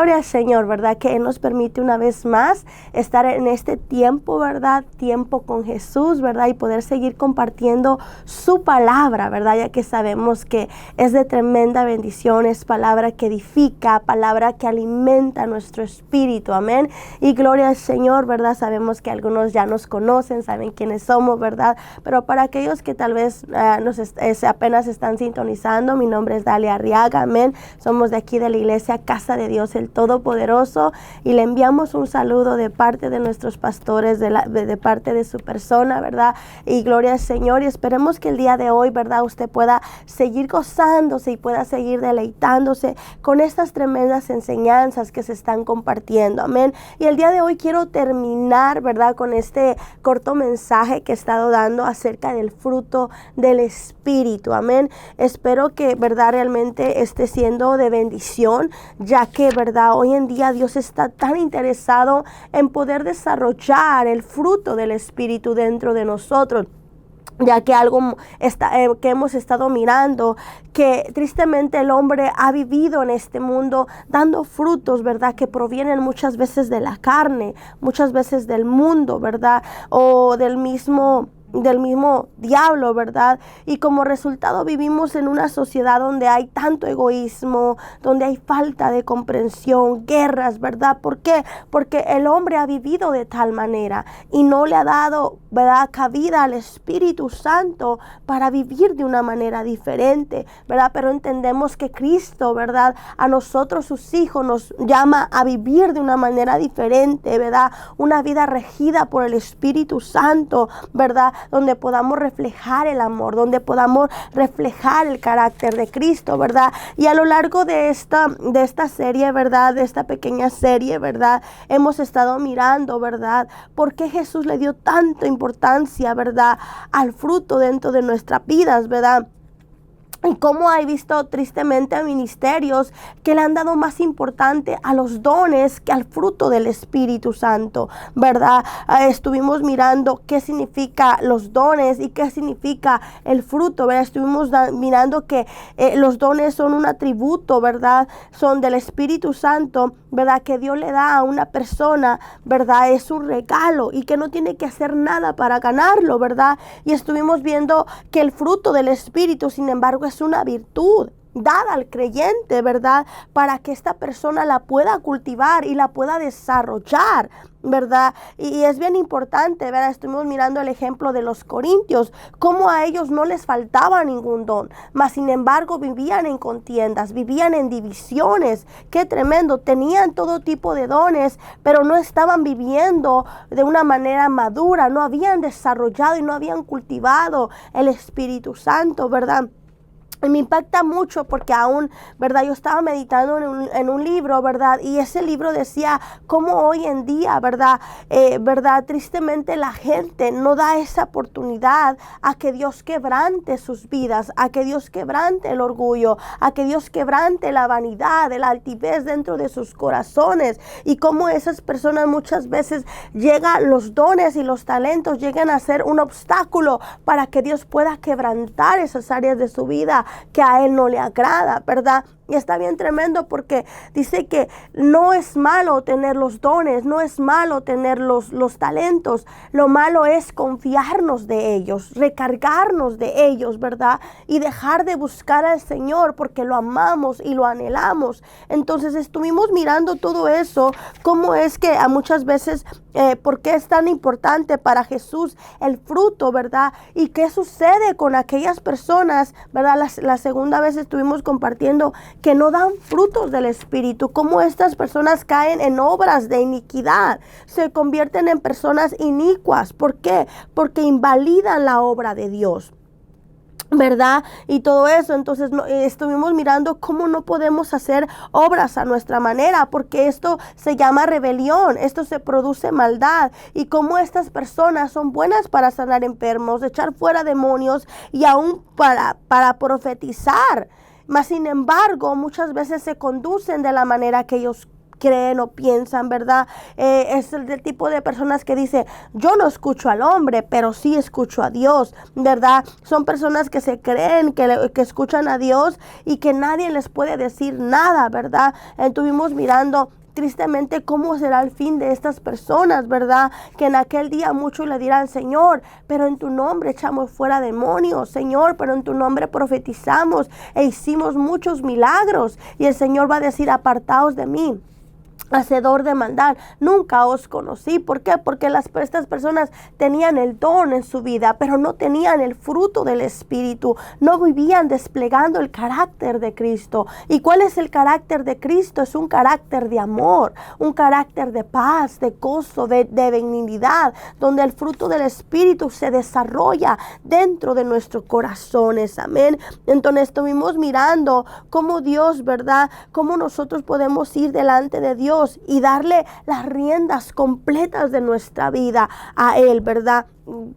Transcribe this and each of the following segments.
gloria al Señor, ¿verdad? Que Él nos permite una vez más estar en este tiempo, ¿verdad? Tiempo con Jesús, ¿verdad? Y poder seguir compartiendo su palabra, ¿verdad? Ya que sabemos que es de tremenda bendición, es palabra que edifica, palabra que alimenta nuestro espíritu, amén. Y gloria al Señor, ¿verdad? Sabemos que algunos ya nos conocen, saben quiénes somos, ¿verdad? Pero para aquellos que tal vez apenas están sintonizando, mi nombre es Dalia Arriaga, amén. Somos de aquí de la iglesia Casa de Dios el Todopoderoso y le enviamos un saludo de parte de nuestros pastores, de parte de su persona, ¿verdad? Y gloria al Señor, y esperemos que el día de hoy, ¿verdad? Usted pueda seguir gozándose y pueda seguir deleitándose con estas tremendas enseñanzas que se están compartiendo, amén. Y el día de hoy quiero terminar, ¿verdad? Con este corto mensaje que he estado dando acerca del fruto del Espíritu, amén. Espero que, ¿verdad? Realmente esté siendo de bendición, ya que, ¿verdad? Hoy en día Dios está tan interesado en poder desarrollar el fruto del Espíritu dentro de nosotros. Ya que que hemos estado mirando, que tristemente el hombre ha vivido en este mundo dando frutos, ¿verdad? Que provienen muchas veces de la carne, muchas veces del mundo, ¿verdad? O del mismo diablo, ¿verdad? Y como resultado vivimos en una sociedad donde hay tanto egoísmo, donde hay falta de comprensión, guerras, ¿verdad? ¿Por qué? Porque el hombre ha vivido de tal manera y no le ha dado, ¿verdad?, cabida al Espíritu Santo para vivir de una manera diferente, ¿verdad? Pero entendemos que Cristo, ¿verdad?, a nosotros sus hijos nos llama a vivir de una manera diferente, ¿verdad? Una vida regida por el Espíritu Santo, ¿verdad? Donde podamos reflejar el amor, donde podamos reflejar el carácter de Cristo, ¿verdad? Y a lo largo de esta serie, ¿verdad? De esta pequeña serie, ¿verdad? Hemos estado mirando, ¿verdad? ¿Por qué Jesús le dio tanta importancia, ¿verdad?, al fruto dentro de nuestras vidas, ¿verdad? Y cómo he visto tristemente a ministerios que le han dado más importante a los dones que al fruto del Espíritu Santo, ¿verdad? Estuvimos mirando qué significa los dones y qué significa el fruto, ¿verdad? Estuvimos mirando que los dones son un atributo, ¿verdad? Son del Espíritu Santo, ¿verdad? Que Dios le da a una persona, ¿verdad? Es un regalo y que no tiene que hacer nada para ganarlo, ¿verdad? Y estuvimos viendo que el fruto del Espíritu, sin embargo, es una virtud dada al creyente, ¿verdad? Para que esta persona la pueda cultivar y la pueda desarrollar, ¿verdad? Y es bien importante, ¿verdad? Estuvimos mirando el ejemplo de los corintios, cómo a ellos no les faltaba ningún don, mas sin embargo vivían en contiendas, vivían en divisiones. Qué tremendo, tenían todo tipo de dones, pero no estaban viviendo de una manera madura, no habían desarrollado y no habían cultivado el Espíritu Santo, ¿verdad? Y me impacta mucho porque aún, ¿verdad? Yo estaba meditando en un libro, ¿verdad? Y ese libro decía cómo hoy en día, ¿verdad? ¿Verdad? Tristemente la gente no da esa oportunidad a que Dios quebrante sus vidas, a que Dios quebrante el orgullo, a que Dios quebrante la vanidad, la altivez dentro de sus corazones. Y cómo esas personas muchas veces los dones y los talentos llegan a ser un obstáculo para que Dios pueda quebrantar esas áreas de su vida que a Él no le agrada, ¿verdad? Y está bien tremendo porque dice que no es malo tener los dones, no es malo tener los talentos. Lo malo es confiarnos de ellos, recargarnos de ellos, ¿verdad? Y dejar de buscar al Señor porque lo amamos y lo anhelamos. Entonces estuvimos mirando todo eso, cómo es que a muchas veces, por qué es tan importante para Jesús el fruto, ¿verdad? Y qué sucede con aquellas personas, ¿verdad? La segunda vez estuvimos compartiendo que no dan frutos del Espíritu, cómo estas personas caen en obras de iniquidad, se convierten en personas inicuas. ¿Por qué? Porque invalidan la obra de Dios, ¿verdad? Y todo eso. Entonces estuvimos mirando cómo no podemos hacer obras a nuestra manera, porque esto se llama rebelión, esto se produce maldad, y cómo estas personas son buenas para sanar enfermos, echar fuera demonios y aún para profetizar. Mas sin embargo, muchas veces se conducen de la manera que ellos creen o piensan, ¿verdad? Es el del tipo de personas que dice, yo no escucho al hombre, pero sí escucho a Dios, ¿verdad? Son personas que se creen que escuchan a Dios y que nadie les puede decir nada, ¿verdad? Estuvimos mirando tristemente cómo será el fin de estas personas, ¿verdad? Que en aquel día muchos le dirán, Señor, pero en tu nombre echamos fuera demonios, Señor, pero en tu nombre profetizamos e hicimos muchos milagros. Y el Señor va a decir, apartaos de mí, hacedor de maldad, nunca os conocí. ¿Por qué? Porque estas personas tenían el don en su vida, pero no tenían el fruto del Espíritu, no vivían desplegando el carácter de Cristo. ¿Y cuál es el carácter de Cristo? Es un carácter de amor, un carácter de paz, de gozo, de benignidad, donde el fruto del Espíritu se desarrolla dentro de nuestros corazones. Amén. Entonces estuvimos mirando cómo Dios, ¿verdad? Cómo nosotros podemos ir delante de Dios y darle las riendas completas de nuestra vida a Él, ¿verdad?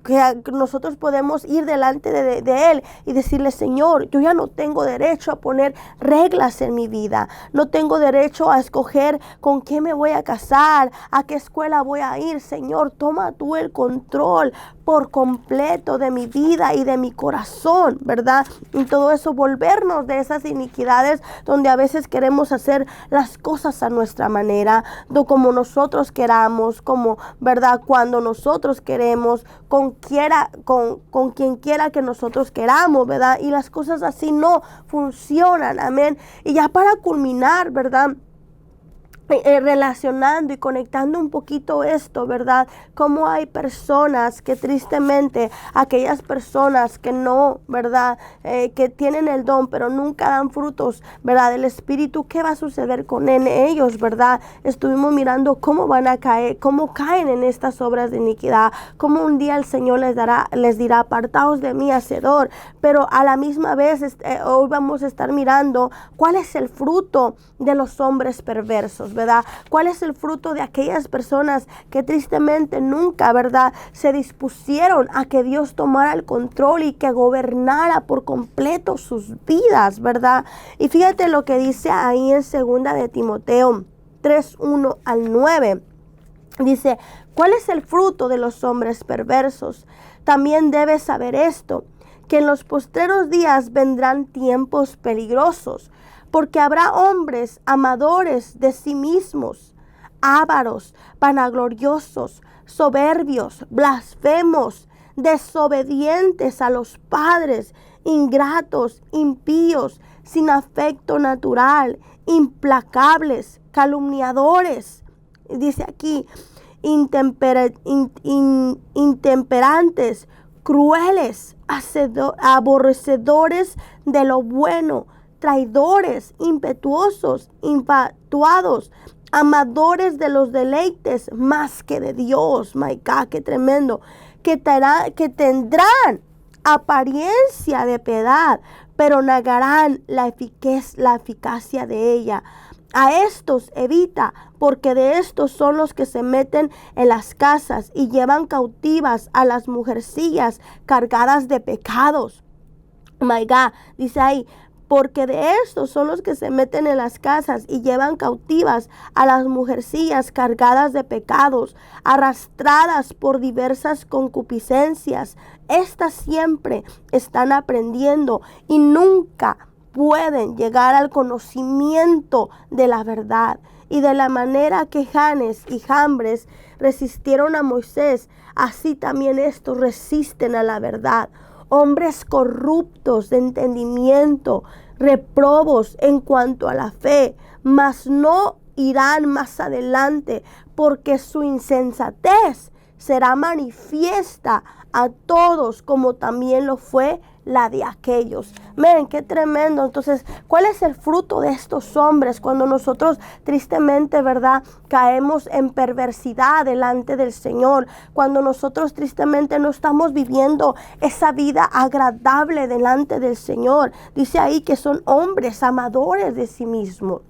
Que nosotros podemos ir delante de Él y decirle, Señor, yo ya no tengo derecho a poner reglas en mi vida, no tengo derecho a escoger con quién me voy a casar, a qué escuela voy a ir. Señor, toma tú el control por completo de mi vida y de mi corazón, ¿verdad? Y todo eso, volvernos de esas iniquidades donde a veces queremos hacer las cosas a nuestra manera, como nosotros queramos, como, ¿verdad? Cuando nosotros queremos, con quien quiera que nosotros queramos, ¿verdad? Y las cosas así no funcionan, amén. Y ya para culminar, ¿verdad? Relacionando y conectando un poquito esto, ¿verdad? Como hay personas que tristemente, aquellas personas que no, ¿verdad? Que tienen el don, pero nunca dan frutos, ¿verdad? Del Espíritu, ¿qué va a suceder con ellos, ¿verdad? Estuvimos mirando cómo van a caer, cómo caen en estas obras de iniquidad, cómo un día el Señor les dirá, apartaos de mí, hacedor. Pero a la misma vez, hoy vamos a estar mirando cuál es el fruto de los hombres perversos, ¿verdad? ¿Cuál es el fruto de aquellas personas que tristemente nunca, ¿verdad?, se dispusieron a que Dios tomara el control y que gobernara por completo sus vidas, ¿verdad? Y fíjate lo que dice ahí en 2 de Timoteo 3:1 al 9. Dice, ¿cuál es el fruto de los hombres perversos? También debes saber esto, que en los postreros días vendrán tiempos peligrosos, porque habrá hombres amadores de sí mismos, ávaros, vanagloriosos, soberbios, blasfemos, desobedientes a los padres, ingratos, impíos, sin afecto natural, implacables, calumniadores. Dice aquí, intemperantes, crueles, aborrecedores de lo bueno, traidores, impetuosos, infatuados, amadores de los deleites más que de Dios. My God, qué tremendo. Que tendrán apariencia de piedad, pero negarán la eficacia de ella. A estos evita, porque de estos son los que se meten en las casas y llevan cautivas a las mujercillas cargadas de pecados. My God, dice ahí, porque de estos son los que se meten en las casas y llevan cautivas a las mujercillas cargadas de pecados, arrastradas por diversas concupiscencias. Estas siempre están aprendiendo y nunca pueden llegar al conocimiento de la verdad. Y de la manera que Janes y Jambres resistieron a Moisés, así también estos resisten a la verdad. Hombres corruptos de entendimiento, reprobos en cuanto a la fe, mas no irán más adelante, porque su insensatez será manifiesta a todos, como también lo fue la de aquellos. Miren, qué tremendo. Entonces, ¿cuál es el fruto de estos hombres cuando nosotros tristemente, verdad, caemos en perversidad delante del Señor? Cuando nosotros tristemente no estamos viviendo esa vida agradable delante del Señor. Dice ahí que son hombres amadores de sí mismos.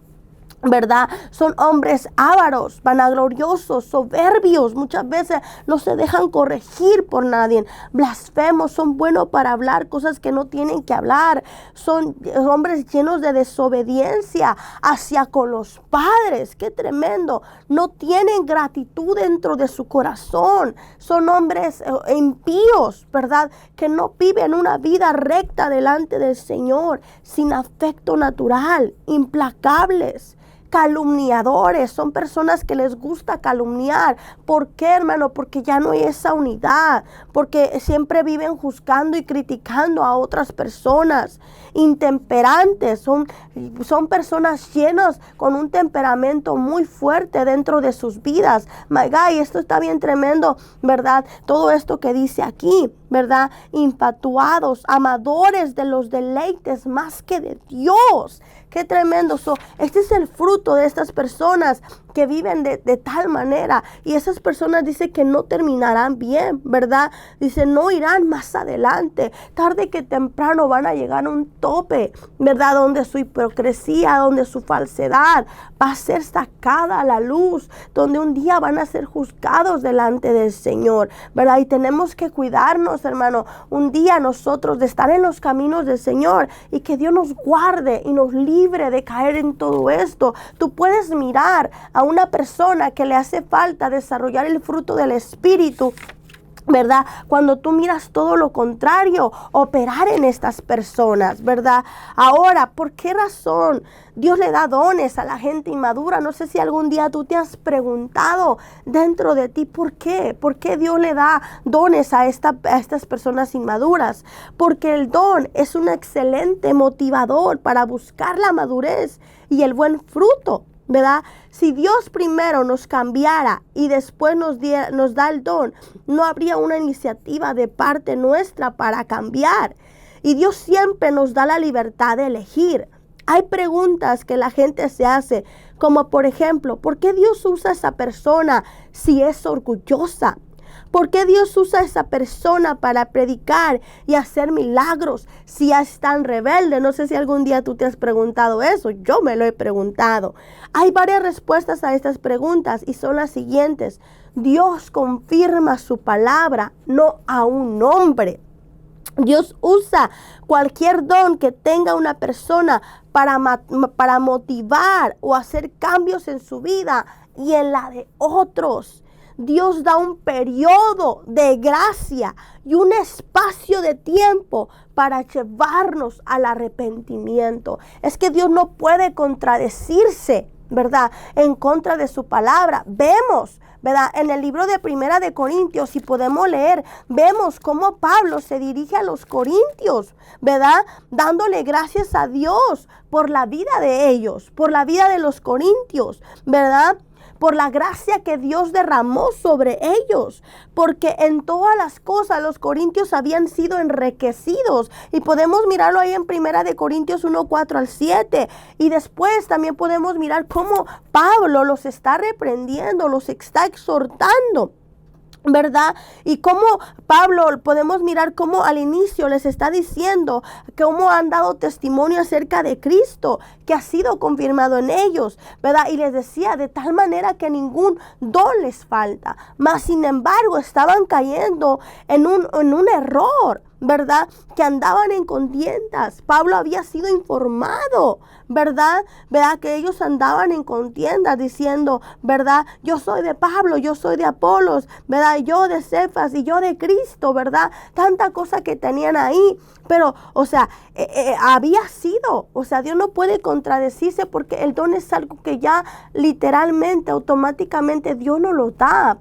¿verdad? Son hombres ávaros, vanagloriosos, soberbios. Muchas veces no se dejan corregir por nadie. Blasfemos, son buenos para hablar cosas que no tienen que hablar. Son hombres llenos de desobediencia hacia con los padres. ¡Qué tremendo! No tienen gratitud dentro de su corazón. Son hombres impíos, ¿verdad? Que no viven una vida recta delante del Señor, sin afecto natural, implacables. Calumniadores, son personas que les gusta calumniar. ¿Por qué, hermano? Porque ya no hay esa unidad, porque siempre viven juzgando y criticando a otras personas. Intemperantes, son personas llenas con un temperamento muy fuerte dentro de sus vidas. My God, y esto está bien tremendo, ¿verdad? Todo esto que dice aquí, ¿verdad? Infatuados, amadores de los deleites más que de Dios. Qué tremendo. Este es el fruto de estas personas que viven de tal manera. Y esas personas dicen que no terminarán bien, ¿verdad? Dice, no irán más adelante. Tarde que temprano van a llegar a un tope, ¿verdad? Donde su hipocresía, donde su falsedad va a ser sacada a la luz. Donde un día van a ser juzgados delante del Señor, ¿verdad? Y tenemos que cuidarnos, hermano, un día nosotros de estar en los caminos del Señor. Y que Dios nos guarde y nos libre de caer en todo esto. Tú puedes mirar a una persona que le hace falta desarrollar el fruto del Espíritu, ¿verdad? Cuando tú miras todo lo contrario, operar en estas personas, ¿verdad? Ahora, ¿por qué razón Dios le da dones a la gente inmadura? No sé si algún día tú te has preguntado dentro de ti, ¿por qué? ¿Por qué Dios le da dones a estas personas inmaduras? Porque el don es un excelente motivador para buscar la madurez y el buen fruto, ¿verdad? Si Dios primero nos cambiara y después nos da el don, no habría una iniciativa de parte nuestra para cambiar. Y Dios siempre nos da la libertad de elegir. Hay preguntas que la gente se hace, como por ejemplo, ¿por qué Dios usa a esa persona si es orgullosa? ¿Por qué Dios usa a esa persona para predicar y hacer milagros si es tan rebelde? No sé si algún día tú te has preguntado eso. Yo me lo he preguntado. Hay varias respuestas a estas preguntas y son las siguientes. Dios confirma su palabra, no a un hombre. Dios usa cualquier don que tenga una persona para motivar o hacer cambios en su vida y en la de otros. Dios da un periodo de gracia y un espacio de tiempo para llevarnos al arrepentimiento. Es que Dios no puede contradecirse, ¿verdad?, en contra de su palabra. Vemos, ¿verdad?, en el libro de Primera de Corintios, si podemos leer, vemos cómo Pablo se dirige a los corintios, ¿verdad?, dándole gracias a Dios por la vida de ellos, por la vida de los corintios, ¿verdad?, por la gracia que Dios derramó sobre ellos, porque en todas las cosas los corintios habían sido enriquecidos, y podemos mirarlo ahí en Primera de Corintios 1:4-7, y después también podemos mirar cómo Pablo los está reprendiendo, los está exhortando, ¿verdad? Y cómo Pablo, podemos mirar cómo al inicio les está diciendo cómo han dado testimonio acerca de Cristo, que ha sido confirmado en ellos, ¿verdad? Y les decía de tal manera que ningún don les falta, mas sin embargo estaban cayendo en un error, ¿verdad?, que andaban en contiendas. Pablo había sido informado, ¿verdad? Que ellos andaban en contiendas diciendo, ¿verdad?, yo soy de Pablo, yo soy de Apolos, ¿verdad?, yo de Cefas y yo de Cristo, ¿verdad? Tanta cosa que tenían ahí, pero, o sea, había sido, o sea, Dios no puede contradecirse, porque el don es algo que ya literalmente, automáticamente Dios nos lo da,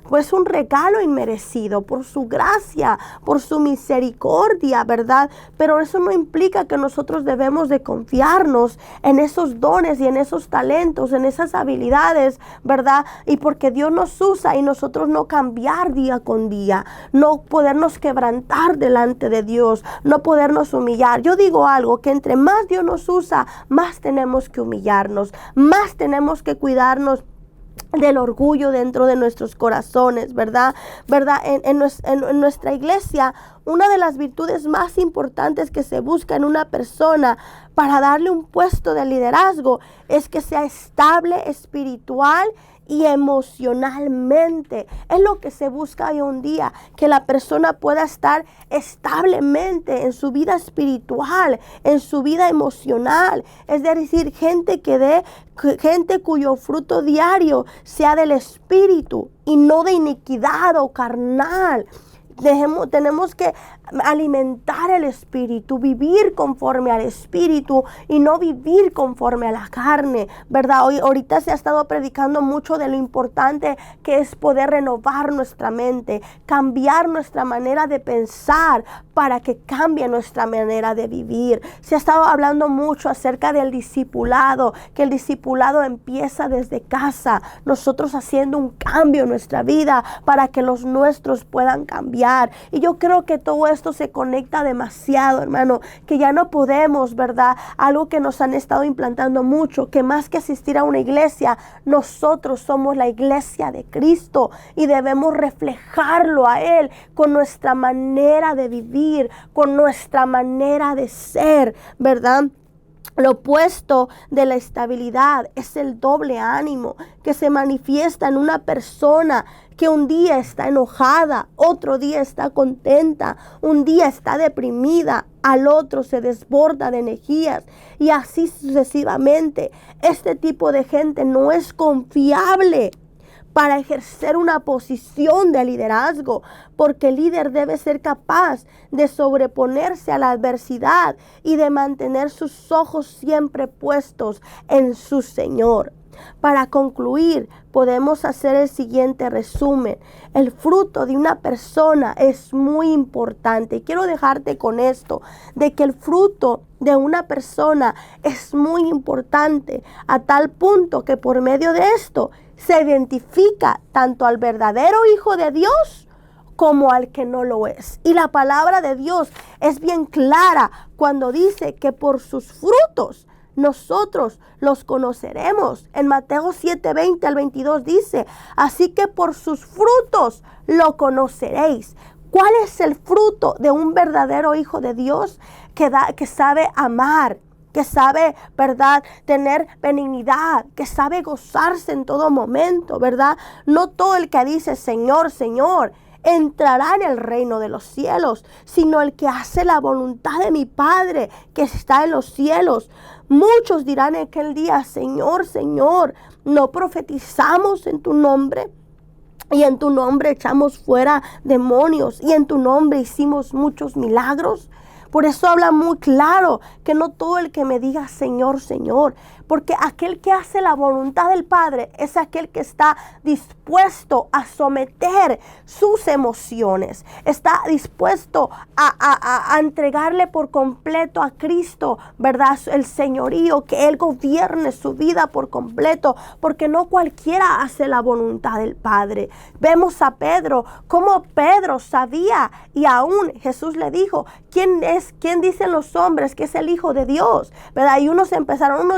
pues un regalo inmerecido, por su gracia, por su misericordia, ¿verdad? Pero eso no implica que nosotros debemos de confiarnos en esos dones y en esos talentos, en esas habilidades, ¿verdad? Y porque Dios nos usa y nosotros no cambiar día con día, no podernos quebrantar delante de Dios, no podernos humillar. Yo digo algo, que entre más Dios nos usa, más tenemos que humillarnos, más tenemos que cuidarnos del orgullo dentro de nuestros corazones, ¿verdad? En nuestra iglesia, una de las virtudes más importantes que se busca en una persona para darle un puesto de liderazgo es que sea estable espiritual y emocionalmente. Es lo que se busca hoy en día, que la persona pueda estar establemente en su vida espiritual, en su vida emocional. Es decir, gente cuyo fruto diario sea del espíritu y no de iniquidad o carnal. Tenemos que alimentar el espíritu, vivir conforme al espíritu y no vivir conforme a la carne, ¿verdad? Ahorita se ha estado predicando mucho de lo importante que es poder renovar nuestra mente, cambiar nuestra manera de pensar para que cambie nuestra manera de vivir. Se ha estado hablando mucho acerca del discipulado, que el discipulado empieza desde casa, nosotros haciendo un cambio en nuestra vida para que los nuestros puedan cambiar. Y yo creo que todo esto se conecta demasiado, hermano, que ya no podemos, ¿verdad? Algo que nos han estado implantando mucho, que más que asistir a una iglesia, nosotros somos la iglesia de Cristo y debemos reflejarlo a Él con nuestra manera de vivir, con nuestra manera de ser, ¿verdad? Lo opuesto de la estabilidad es el doble ánimo que se manifiesta en una persona que un día está enojada, otro día está contenta, un día está deprimida, al otro se desborda de energías y así sucesivamente. Este tipo de gente no es confiable para ejercer una posición de liderazgo, porque el líder debe ser capaz de sobreponerse a la adversidad y de mantener sus ojos siempre puestos en su Señor. Para concluir, podemos hacer el siguiente resumen. El fruto de una persona es muy importante. Quiero dejarte con esto, de que el fruto de una persona es muy importante, a tal punto que por medio de esto se identifica tanto al verdadero hijo de Dios como al que no lo es. Y la palabra de Dios es bien clara cuando dice que por sus frutos nosotros los conoceremos. En Mateo 7:20 al 22 dice, así que por sus frutos lo conoceréis. ¿Cuál es el fruto de un verdadero hijo de Dios? Que sabe amar, que sabe, ¿verdad?, tener benignidad, que sabe gozarse en todo momento, ¿verdad? No todo el que dice Señor, Señor entrará en el reino de los cielos, sino el que hace la voluntad de mi Padre que está en los cielos. Muchos dirán en aquel día, Señor, Señor, ¿no profetizamos en tu nombre? Y en tu nombre echamos fuera demonios, y en tu nombre hicimos muchos milagros. Por eso habla muy claro que no todo el que me diga Señor, Señor, porque aquel que hace la voluntad del Padre es aquel que está dispuesto a someter sus emociones, está dispuesto a entregarle por completo a Cristo, ¿verdad? El señorío, que Él gobierne su vida por completo, porque no cualquiera hace la voluntad del Padre. Vemos a Pedro, como Pedro sabía, y aún Jesús le dijo, ¿quién dicen los hombres que es el Hijo de Dios? ¿Verdad? Y unos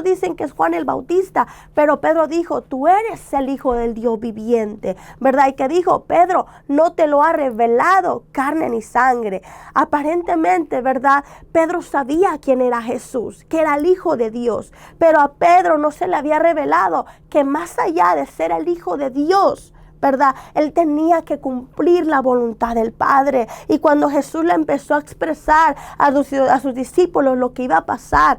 dicen que es Juan el Bautista, pero Pedro dijo, tú eres el Hijo del Dios viviente, ¿verdad? Y que dijo, Pedro, no te lo ha revelado carne ni sangre. Aparentemente, ¿verdad? Pedro sabía quién era Jesús, que era el Hijo de Dios, pero a Pedro no se le había revelado que más allá de ser el Hijo de Dios, ¿verdad?, él tenía que cumplir la voluntad del Padre. Y cuando Jesús le empezó a expresar a sus discípulos lo que iba a pasar,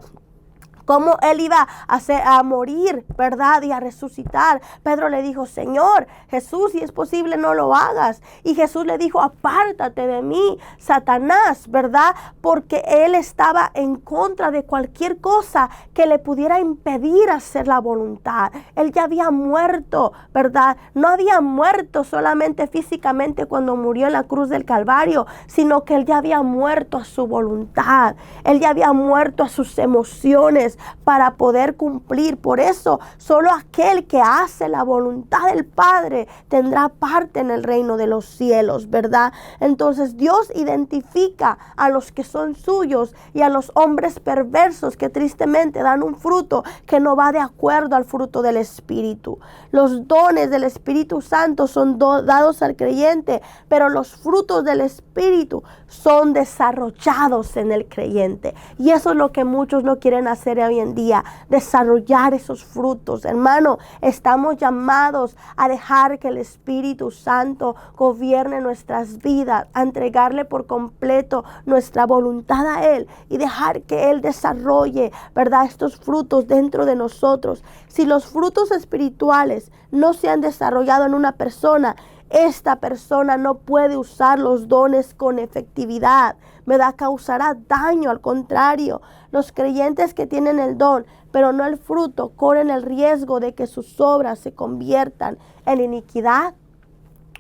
cómo él iba a morir, ¿verdad?, y a resucitar, Pedro le dijo, Señor, Jesús, si es posible no lo hagas. Y Jesús le dijo, apártate de mí, Satanás, ¿verdad? Porque él estaba en contra de cualquier cosa que le pudiera impedir hacer la voluntad. Él ya había muerto, ¿verdad? No había muerto solamente físicamente cuando murió en la cruz del Calvario, sino que él ya había muerto a su voluntad. Él ya había muerto a sus emociones. firmes para poder cumplir. Por eso, solo aquel que hace la voluntad del Padre tendrá parte en el reino de los cielos, ¿verdad? Entonces Dios identifica a los que son suyos y a los hombres perversos que tristemente dan un fruto que no va de acuerdo al fruto del Espíritu. Los dones del Espíritu Santo son dados al creyente, pero los frutos del Espíritu son desarrollados en el creyente. Y eso es lo que muchos no quieren hacer hoy en día, desarrollar esos frutos. Hermano, estamos llamados a dejar que el Espíritu Santo gobierne nuestras vidas, a entregarle por completo nuestra voluntad a Él y dejar que Él desarrolle, ¿verdad?, estos frutos dentro de nosotros. Si los frutos espirituales no se han desarrollado en una persona, esta persona no puede usar los dones con efectividad, ¿verdad? Causará daño. Al contrario, los creyentes que tienen el don, pero no el fruto, corren el riesgo de que sus obras se conviertan en iniquidad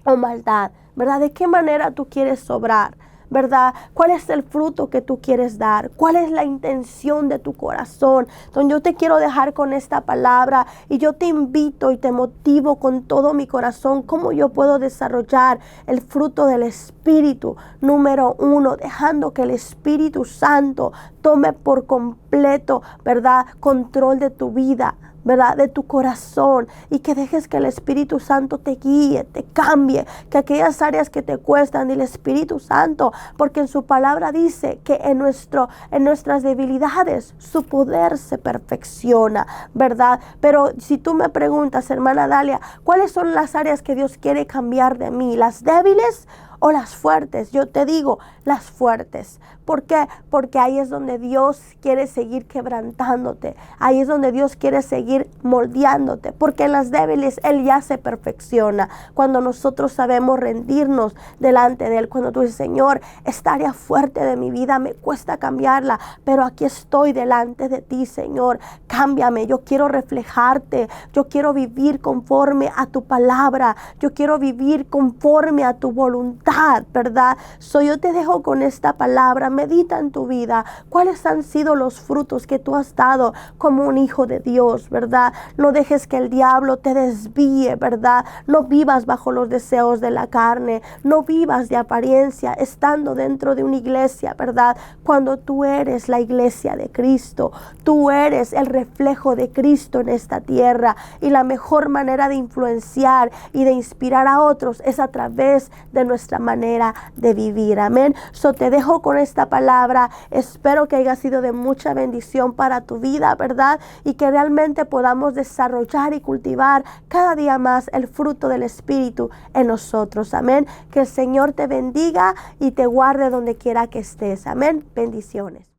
o maldad, ¿verdad? ¿De qué manera tú quieres obrar? ¿Verdad? ¿Cuál es el fruto que tú quieres dar? ¿Cuál es la intención de tu corazón? Entonces yo te quiero dejar con esta palabra y yo te invito y te motivo con todo mi corazón cómo yo puedo desarrollar el fruto del Espíritu. Número 1, dejando que el Espíritu Santo tome por completo, ¿verdad?, control de tu vida, ¿verdad?, de tu corazón, y que dejes que el Espíritu Santo te guíe, te cambie, que aquellas áreas que te cuestan, dile Espíritu Santo, porque en su palabra dice que en nuestras debilidades su poder se perfecciona, ¿verdad? Pero si tú me preguntas, hermana Dalia, ¿cuáles son las áreas que Dios quiere cambiar de mí? ¿Las débiles o las fuertes? Yo te digo, las fuertes. ¿Por qué? Porque ahí es donde Dios quiere seguir quebrantándote. Ahí es donde Dios quiere seguir moldeándote. Porque en las débiles Él ya se perfecciona. Cuando nosotros sabemos rendirnos delante de Él. Cuando tú dices, Señor, esta área fuerte de mi vida me cuesta cambiarla, pero aquí estoy delante de ti, Señor. Cámbiame. Yo quiero reflejarte. Yo quiero vivir conforme a tu palabra. Yo quiero vivir conforme a tu voluntad, ¿verdad? Yo te dejo con esta palabra. Medita en tu vida. ¿Cuáles han sido los frutos que tú has dado como un hijo de Dios, verdad? No dejes que el diablo te desvíe, ¿verdad? No vivas bajo los deseos de la carne. No vivas de apariencia estando dentro de una iglesia, ¿verdad? Cuando tú eres la iglesia de Cristo. Tú eres el reflejo de Cristo en esta tierra. Y la mejor manera de influenciar y de inspirar a otros es a través de nuestra manera de vivir. Amén. Te dejo con esta palabra. Espero que haya sido de mucha bendición para tu vida, ¿verdad? Y que realmente podamos desarrollar y cultivar cada día más el fruto del Espíritu en nosotros. Amén. Que el Señor te bendiga y te guarde donde quiera que estés. Amén. Bendiciones.